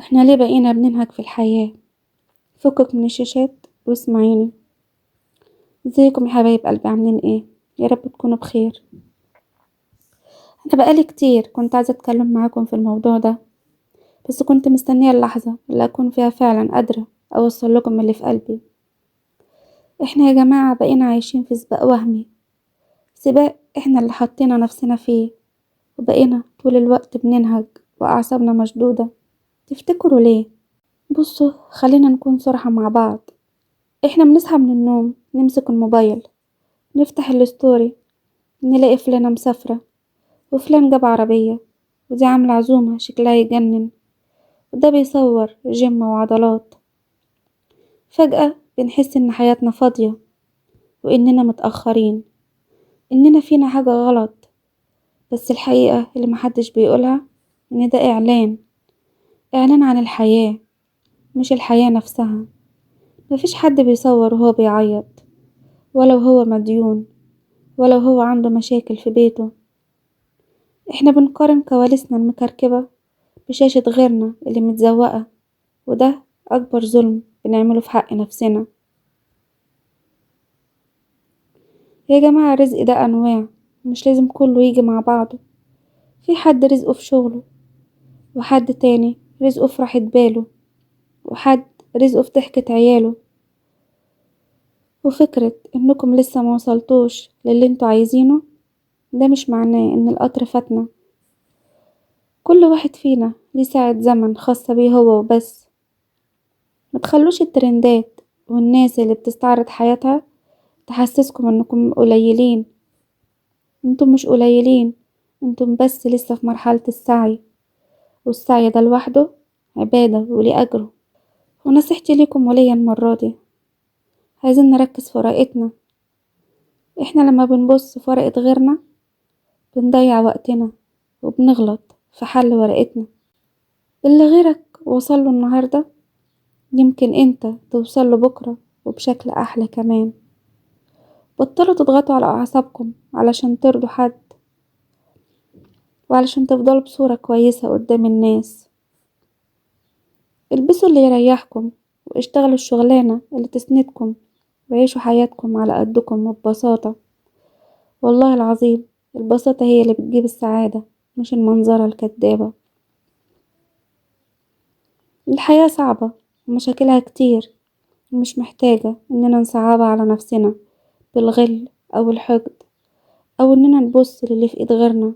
احنا ليه بقينا بننهك في الحياة؟ فكك من الشاشات واسمعيني. ازيكم يا حبايب قلبي، عاملين ايه؟ يا رب تكونوا بخير. انا بقالي كتير كنت عايزة اتكلم معاكم في الموضوع ده، بس كنت مستنية اللحظة اللي اكون فيها فعلا قادرة اوصل لكم اللي في قلبي. احنا يا جماعة بقينا عايشين في سباق وهمي، سباق احنا اللي حطينا نفسنا فيه، وبقينا طول الوقت بننهج واعصابنا مشدودة. تفتكروا ليه؟ بصوا، خلينا نكون صراحة مع بعض. احنا بنصحى من النوم نمسك الموبايل، نفتح الستوري، نلاقي فلانة مسافرة، وفلان جاب عربية، ودي عاملة عزومة شكلها يجنن، وده بيصور جيم وعضلات. فجأة بنحس ان حياتنا فاضية، واننا متأخرين، اننا فينا حاجة غلط. بس الحقيقة اللي محدش بيقولها ان ده اعلان عن الحياة، مش الحياة نفسها. مفيش حد بيصور وهو بيعيط، ولو هو مديون، ولو هو عنده مشاكل في بيته. احنا بنقارن كواليسنا المكركبة بشاشة غيرنا اللي متزوقة، وده أكبر ظلم بنعمله في حق نفسنا. يا جماعة، الرزق ده أنواع، مش لازم كله يجي مع بعضه. في حد رزقه في شغله، وحد تاني رزقه في راحة باله، وحد رزقه في ضحكة عياله. وفكرة انكم لسه ما وصلتوش للي انتوا عايزينه، ده مش معناه ان القطر فاتنا. كل واحد فينا ليه ساعة زمن خاصة بيه هو وبس. ما تخلوش الترندات والناس اللي بتستعرض حياتها تحسسكم انكم قليلين. انتم مش قليلين، انتم بس لسه في مرحلة السعي، والسعي ده لوحده عبادة وليه أجره. ونصيحتي ليكم وليا المرة دي، عايزين نركز في ورقتنا. احنا لما بنبص في ورقة غيرنا بنضيع وقتنا، وبنغلط في حل ورقتنا. اللي غيرك وصله النهاردة يمكن انت توصله بكرة وبشكل أحلى كمان. بطلوا تضغطوا على أعصابكم علشان ترضوا حد، وعلشان تفضلوا بصورة كويسة قدام الناس. البسوا اللي يريحكم، واشتغلوا الشغلانة اللي تسندكم، وعيشوا حياتكم على قدكم وببساطة. والله العظيم البساطة هي اللي بتجيب السعادة، مش المنظرة الكدابة. الحياة صعبة ومشاكلها كتير، ومش محتاجة اننا نصعبها على نفسنا بالغل او الحقد، او اننا نبص للي في ايد غيرنا.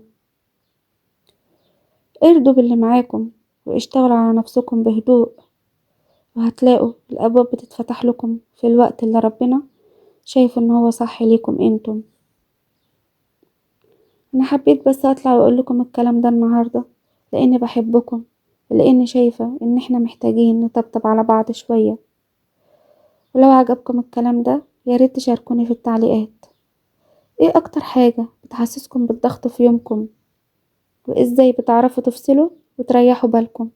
ارضوا باللي معاكم، واشتغلوا على نفسكم بهدوء، وهتلاقوا الابواب بتتفتح لكم في الوقت اللي ربنا شايف ان هو صح ليكم انتم. انا حبيت بس اطلع واقول لكم الكلام ده النهارده، لاني بحبكم، ولاني شايفه ان احنا محتاجين نطبطب على بعض شويه. ولو عجبكم الكلام ده ياريت تشاركوني في التعليقات. ايه اكتر حاجه بتحسسكم بالضغط في يومكم، وازاي بتعرفوا تفصلوا وتريحوا بالكم؟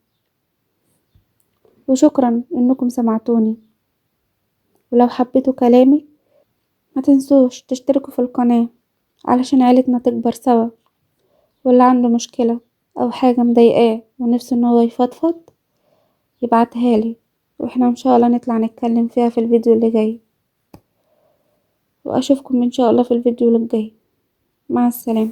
وشكرا انكم سمعتوني. ولو حبيتوا كلامي ما تنسوش تشتركوا في القناه علشان عيلتنا تكبر سوا. واللي عنده مشكله او حاجه مضايقاه ونفسه ان هو يفضفض يبعتها لي، واحنا ان شاء الله نطلع نتكلم فيها في الفيديو اللي جاي. واشوفكم ان شاء الله في الفيديو اللي جاي. مع السلامة.